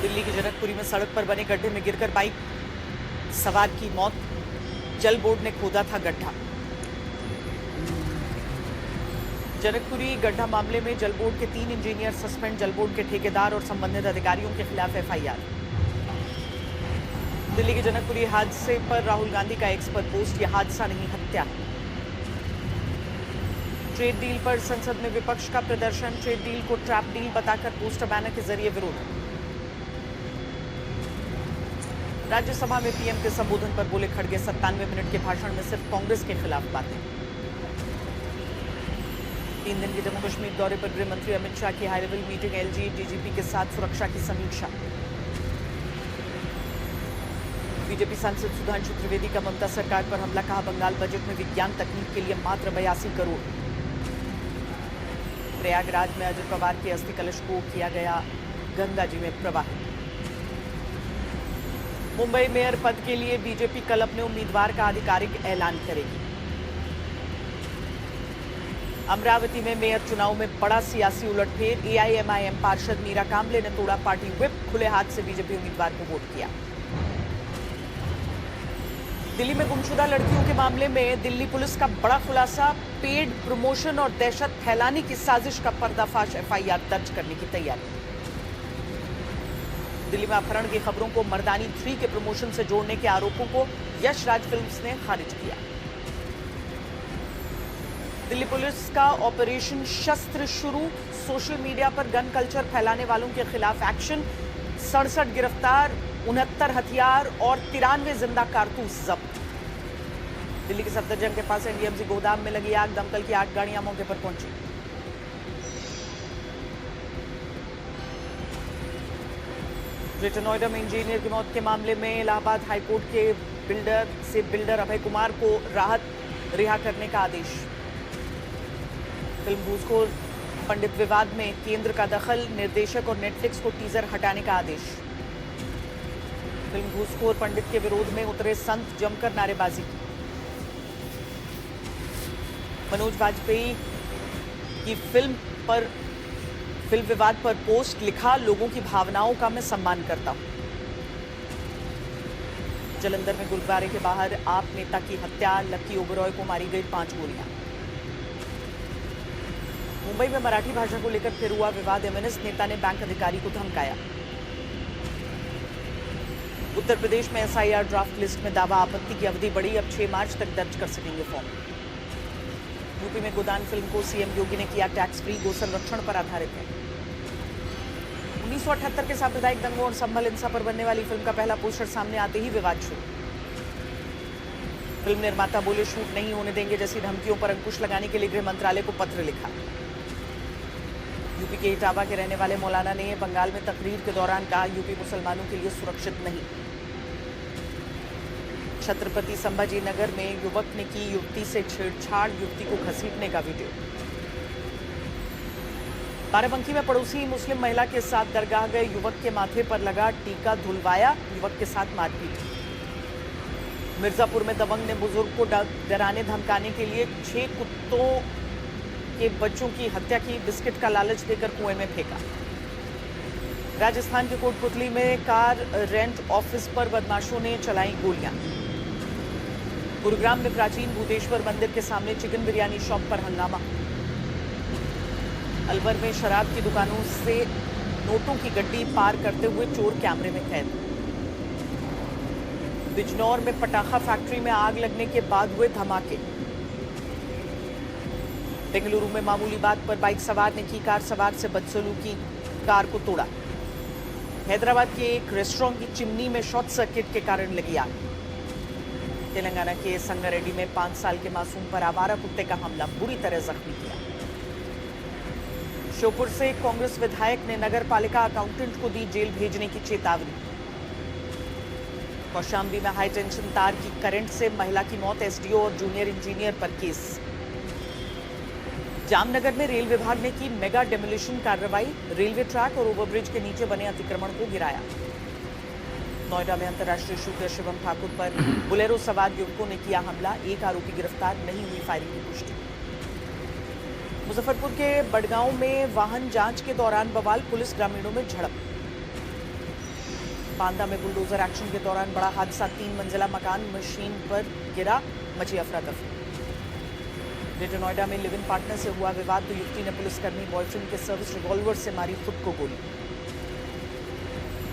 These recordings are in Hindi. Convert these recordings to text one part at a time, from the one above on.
दिल्ली के जनकपुरी में सड़क पर बने गड्ढे में गिरकर बाइक सवार की मौत। जल बोर्ड ने खोदा था गड्ढा। जनकपुरी गड्ढा मामले में जल बोर्ड के 3 इंजीनियर सस्पेंड। जल बोर्ड के ठेकेदार और संबंधित अधिकारियों के खिलाफ एफआईआर। दिल्ली के जनकपुरी हादसे पर राहुल गांधी का एक्स पर पोस्ट, यह हादसा नहीं हत्या। ट्रेड डील पर संसद में विपक्ष का प्रदर्शन। ट्रेड डील को ट्रैप डील बताकर पोस्टर बैनर के जरिए विरोध। राज्यसभा में पीएम के संबोधन पर बोले खड़गे। 97 मिनट के भाषण में सिर्फ कांग्रेस के खिलाफ बातें। 3 दिन के जम्मू कश्मीर दौरे पर गृह मंत्री अमित शाह की high level meeting. LG DGP के साथ सुरक्षा की समीक्षा। बीजेपी सांसद सुधांशु त्रिवेदी का ममता सरकार पर हमला, कहा बंगाल बजट में विज्ञान तकनीक के लिए मात्र 82 करोड़। प्रयागराज में अजय पवार के अस्थि कलश को किया गया गंगा जी में प्रवाहित। मुंबई मेयर पद के लिए बीजेपी कल अपने उम्मीदवार का आधिकारिक ऐलान करेगी। अमरावती में मेयर चुनाव में बड़ा सियासी उलटफेर। एआईएमआईएम पार्षद मीरा कांबले ने तोड़ा पार्टी व्हिप, खुले हाथ से बीजेपी उम्मीदवार को वोट किया। दिल्ली में गुमशुदा लड़कियों के मामले में दिल्ली पुलिस का बड़ा खुलासा। पेड प्रमोशन और दहशत फैलाने की साजिश का पर्दाफाश। एफआईआर दर्ज करने की तैयारी। दिल्ली में अपहरण की खबरों को मर्दानी 3 के प्रमोशन से जोड़ने के आरोपों को यश राज फिल्म्स ने खारिज किया। दिल्ली पुलिस का ऑपरेशन शस्त्र शुरू। सोशल मीडिया पर गन कल्चर फैलाने वालों के खिलाफ एक्शन। 67 गिरफ्तार, 69 हथियार और 93 जिंदा कारतूस जब्त। दिल्ली के सफदरजंग के पास एनडीएमसी गोदाम में लगी आग। दमकल की 8 गाड़ियां मौके पर पहुंची। ग्रेटर नोएडा में इंजीनियर की मौत के मामले में इलाहाबाद हाईकोर्ट के बिल्डर अभय कुमार को राहत रिहा करने का आदेश। फिल्म घूसखोर पंडित विवाद में केंद्र का दखल। निर्देशक और नेटफ्लिक्स को टीजर हटाने का आदेश। फिल्म घूसखोर पंडित के विरोध में उतरे संत, जमकर नारेबाजी की। मनोज वाजपेयी की फिल्म विवाद पर पोस्ट, लिखा लोगों की भावनाओं का मैं सम्मान करता हूं। जलंधर में गुरुद्वारे के बाहर आप नेता की हत्या। लक्की ओबरॉय को मारी गई 5 गोलियां। मुंबई में मराठी भाषा को लेकर फिर हुआ विवाद। एमएनएस नेता ने बैंक अधिकारी को धमकाया। उत्तर प्रदेश में एसआईआर ड्राफ्ट लिस्ट में दावा आपत्ति की अवधि बढ़ी। अब 6 मार्च तक दर्ज कर सकेंगे फॉर्म। यूपी में गोदान फिल्म को सीएम योगी ने किया टैक्स फ्री। गो संरक्षण पर आधारित है। 1978 के सांप्रदायिक दंगों और संभल हिंसा पर बनने वाली फिल्म का पहला पोस्टर सामने आते ही विवाद शुरू। फिल्म निर्माता बोले शूट नहीं होने देंगे जैसी धमकियों पर अंकुश लगाने के लिए गृह मंत्रालय को पत्र लिखा। यूपी के इटावा के रहने वाले मौलाना ने बंगाल में तकरीर के दौरान कहा यूपी मुसलमानों के लिए सुरक्षित नहीं। छत्रपति संभाजी नगर में युवक ने की युवती से छेड़छाड़। युवती को घसीटने का वीडियो। बाराबंकी में पड़ोसी मुस्लिम महिला के साथ दरगाह गए युवक के माथे पर लगा टीका धुलवाया। युवक के साथ मारपीट। मिर्जापुर में दबंग ने बुजुर्ग को डराने धमकाने के लिए 6 कुत्तों के बच्चों की हत्या की। बिस्किट का लालच देकर कुएं में फेंका। राजस्थान के कोटपुतली में कार रेंट ऑफिस पर बदमाशों ने चलाई गोलियां। गुरुग्राम में प्राचीन भूतेश्वर मंदिर के सामने चिकन बिरयानी शॉप पर हंगामा। अलवर में शराब की दुकानों से नोटों की गड्डी पार करते हुए चोर कैमरे में कैद। बिजनौर में पटाखा फैक्ट्री में आग लगने के बाद हुए धमाके। बेंगलुरु में मामूली बात पर बाइक सवार ने की कार सवार से बदसलूकी, कार को तोड़ा। हैदराबाद के एक रेस्टोरेंट की चिमनी में शॉर्ट सर्किट के कारण लगी आग। तेलंगाना के संगारेड्डी में 5 साल के मासूम पर आवारा कुत्ते का हमला, बुरी तरह जख्मी किया। श्योपुर से कांग्रेस विधायक ने नगर पालिका अकाउंटेंट को दी जेल भेजने की चेतावनी। कौशाम्बी में हाई टेंशन तार की करंट से महिला की मौत। एसडीओ और जूनियर इंजीनियर पर केस। जामनगर में रेल विभाग ने की मेगा डेमोलिशन कार्रवाई। रेलवे ट्रैक और ओवरब्रिज के नीचे बने अतिक्रमण को गिराया। नोएडा में अंतर्राष्ट्रीय शूटर शिवम ठाकुर पर बुलेरो सवार युवकों ने किया हमला। 1 आरोपी गिरफ्तार, नहीं हुई फायरिंग की पुष्टि। मुजफ्फरपुर के बड़गांव में वाहन जांच के दौरान बवाल। पुलिस ग्रामीणों में झड़प। बांदा में बुलडोजर एक्शन के दौरान बड़ा हादसा, 3 मंजिला मकान मशीन पर गिरा, मची अफरा तफरी। ग्रेटर नोएडा में लिव इन पार्टनर से हुआ विवाद, तो युवती ने पुलिसकर्मी बॉयफ्रेंड के सर्विस रिवॉल्वर से मारी खुद को गोली।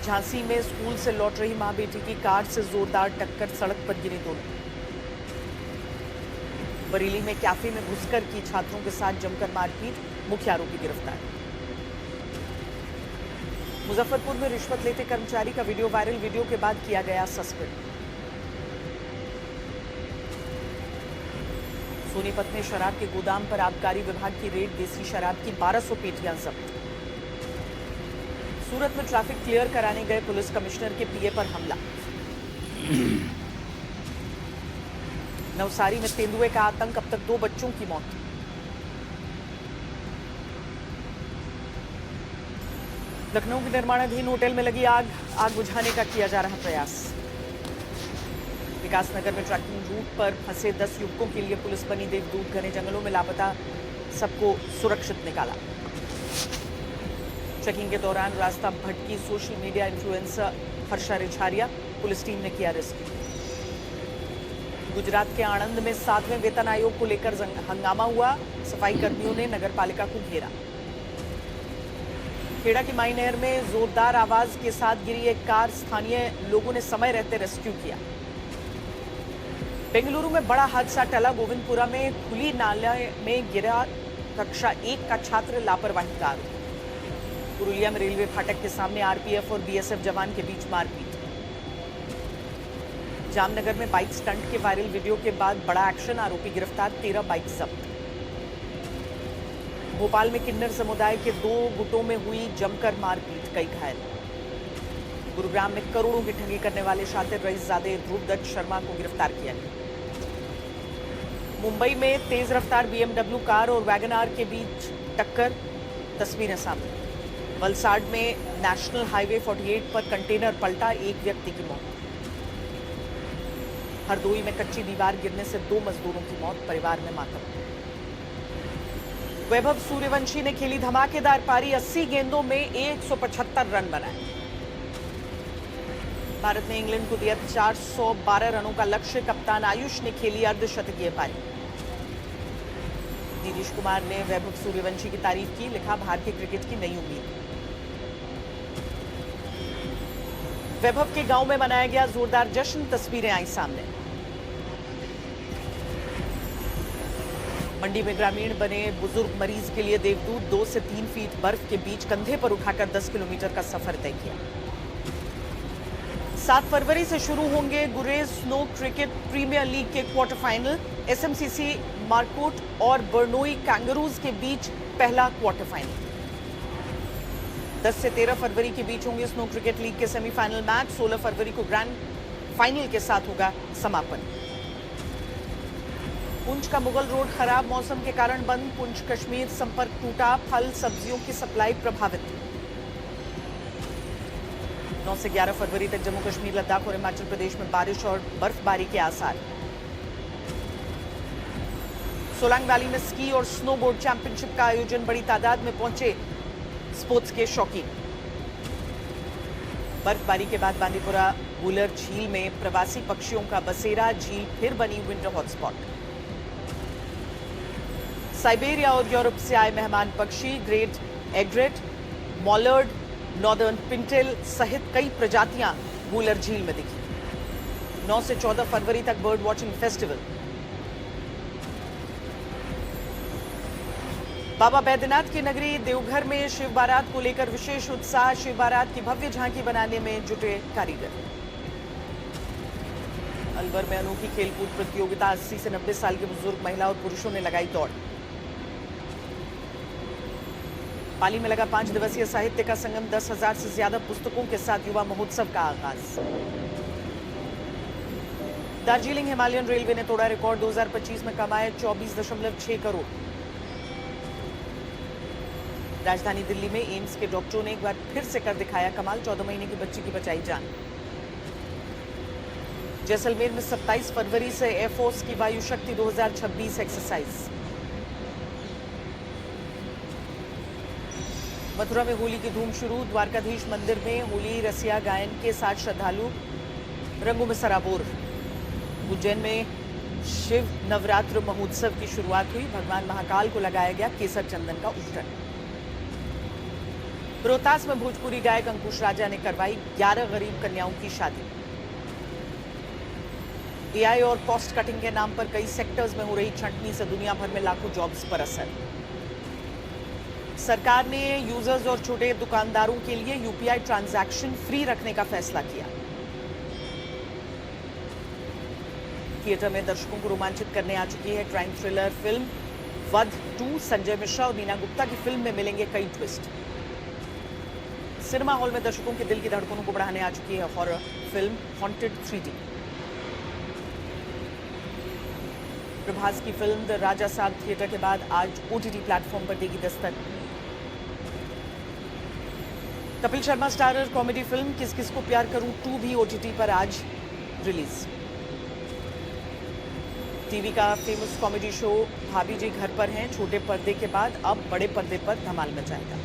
झांसी में स्कूल से लौट रही मां बेटी की कार से जोरदार टक्कर, सड़क पर गिरे दोनों। बरेली में कैफे में घुसकर की छात्रों के साथ जमकर मारपीट, मुख्य आरोपी गिरफ्तार। मुजफ्फरपुर में रिश्वत लेते कर्मचारी का वीडियो वायरल, वीडियो के बाद किया गया सस्पेंड। सोनीपत में शराब के गोदाम पर आबकारी विभाग की रेड, देसी शराब की 1200 पेटियां जब्त। सूरत में ट्रैफिक क्लियर कराने गए पुलिस कमिश्नर के पीए पर हमला। नवसारी में तेंदुए का आतंक, अब तक 2 बच्चों की मौत। लखनऊ के निर्माणाधीन होटल में लगी आग, बुझाने का किया जा रहा प्रयास। विकासनगर में ट्रैकिंग रूट पर फंसे 10 युवकों के लिए पुलिस बनी देवदूत, घने जंगलों में लापता सबको सुरक्षित निकाला। चेकिंग के दौरान रास्ता भटकी social media influencer Harsha Richharia, police team ने किया रेस्क्यू। गुजरात के आणंद में 7वें वेतन आयोग को लेकर हंगामा हुआ, सफाई कर्मियों ने नगरपालिका को घेरा। खेड़ा की माई नहर में जोरदार आवाज के साथ गिरी एक कार, स्थानीय लोगों ने समय रहते रेस्क्यू किया। बेंगलुरु में बड़ा हादसा टला, गोविंदपुरा में खुली नाले में गिरा कक्षा 1 का छात्र, लापरवाही का आरोप। पुरुलिया में रेलवे फाटक के सामने आरपीएफ और बीएसएफ जवान के बीच मारपीट। जामनगर में बाइक स्टंट के वायरल वीडियो के बाद बड़ा एक्शन, आरोपी गिरफ्तार, 13 बाइक जब्त। भोपाल में किन्नर समुदाय के 2 गुटों में हुई जमकर मारपीट, कई घायल। गुरुग्राम में करोड़ों की ठगी करने वाले शातिर रईसजादे ध्रुव दत्त शर्मा को गिरफ्तार किया गया। मुंबई में तेज रफ्तार बीएमडब्ल्यू कार और वैगनआर के बीच टक्कर, तस्वीरें सामने। वलसाड में नेशनल हाईवे 48 पर कंटेनर पलटा, 1 व्यक्ति की मौत। हरदोई में कच्ची दीवार गिरने से 2 मजदूरों की मौत, परिवार में मातम। वैभव सूर्यवंशी ने खेली धमाकेदार पारी, 80 गेंदों में 175 रन बनाए। भारत ने इंग्लैंड को दिया 412 रनों का लक्ष्य, कप्तान आयुष ने खेली अर्धशतकीय पारी। नीतीश कुमार ने वैभव सूर्यवंशी की तारीफ की, लिखा भारतीय क्रिकेट की नई उम्मीद। वैभव के गांव में मनाया गया जोरदार जश्न, तस्वीरें आई सामने। मंडी में ग्रामीण बने बुजुर्ग मरीज के लिए देवदूत, 2 से 3 फीट बर्फ के बीच कंधे पर उठाकर 10 किलोमीटर का सफर तय किया। 7 फरवरी से शुरू होंगे गुरेज स्नो क्रिकेट प्रीमियर लीग के क्वार्टर फाइनल। एसएमसीसी मार्कोट और बर्नोई कैंगरूज के बीच पहला क्वार्टर फाइनल। 10 से 13 फरवरी के बीच होंगे स्नो क्रिकेट लीग के सेमीफाइनल मैच। 16 फरवरी को ग्रैंड फाइनल के साथ होगा समापन। पुंछ का मुगल रोड खराब मौसम के कारण बंद, पुंछ कश्मीर संपर्क टूटा, फल सब्जियों की सप्लाई प्रभावित। 9 से 11 फरवरी तक जम्मू कश्मीर, लद्दाख और हिमाचल प्रदेश में बारिश और बर्फबारी के आसार। सोलांग वैली में स्की और स्नोबोर्ड चैंपियनशिप का आयोजन, बड़ी तादाद में पहुंचे स्पोर्ट्स के शौकीन। बर्फबारी के बाद बांदीपुरा वुलर झील में प्रवासी पक्षियों का बसेरा, झील फिर बनी विंटर हॉटस्पॉट। साइबेरिया और यूरोप से आए मेहमान पक्षी, ग्रेट एग्रेट, मॉलर्ड, नॉर्दर्न पिंटेल सहित कई प्रजातियां वुलर झील में दिखी। 9 से 14 फरवरी तक बर्ड वॉचिंग फेस्टिवल। बाबा बैद्यनाथ की नगरी देवघर में शिव बारात को लेकर विशेष उत्साह, शिव बारात की भव्य झांकी बनाने में जुटे कारीगर। अलवर में अनोखी खेलकूद प्रतियोगिता, 80 से 90 साल के बुजुर्ग महिला और पुरुषों ने लगाई दौड़। पाली में लगा 5 दिवसीय साहित्य का संगम, 10,000 से ज्यादा पुस्तकों के साथ युवा महोत्सव का आगाज। दार्जिलिंग हिमालयन रेलवे ने तोड़ा रिकॉर्ड, 2025 में कमाए 24.6 करोड़। राजधानी दिल्ली में एम्स के डॉक्टरों ने एक बार फिर से कर दिखाया कमाल, 14 महीने की बच्ची की बचाई जान। जैसलमेर में 27 फरवरी से एयरफोर्स की वायु शक्ति 2026 एक्सरसाइज। मथुरा में होली की धूम शुरू। द्वारकाधीश मंदिर में होली रसिया गायन के साथ श्रद्धालु रंगों में सराबोर। उज्जैन में शिव नवरात्र महोत्सव की शुरुआत हुई। भगवान महाकाल को लगाया गया केसर चंदन का उपटन। रोहतास में भोजपुरी गायक अंकुश राजा ने करवाई 11 गरीब कन्याओं की शादी। एआई और कॉस्ट कटिंग के नाम पर कई सेक्टर्स में हो रही छंटनी से दुनिया भर में लाखों जॉब्स पर असर। सरकार ने यूजर्स और छोटे दुकानदारों के लिए यूपीआई ट्रांजैक्शन फ्री रखने का फैसला किया। थिएटर में दर्शकों को रोमांचित करने आ चुकी है क्राइम थ्रिलर फिल्म वध 2। संजय मिश्रा और नीना गुप्ता की फिल्म में मिलेंगे कई ट्विस्ट। सिनेमा हॉल में दर्शकों के दिल की धड़कनों को बढ़ाने आ चुकी है horror film haunted 3D। Prabhas की फिल्म द राजा साहब थिएटर के बाद आज ओटीटी प्लेटफॉर्म पर देगी Dastak. Kapil Sharma starrer comedy film किस किस को प्यार करूं 2 भी ओटीटी पर आज रिलीज। टीवी का फेमस कॉमेडी शो भाभी जी घर पर हैं छोटे पर्दे के बाद अब बड़े पर्दे पर धमाल मचाएगा।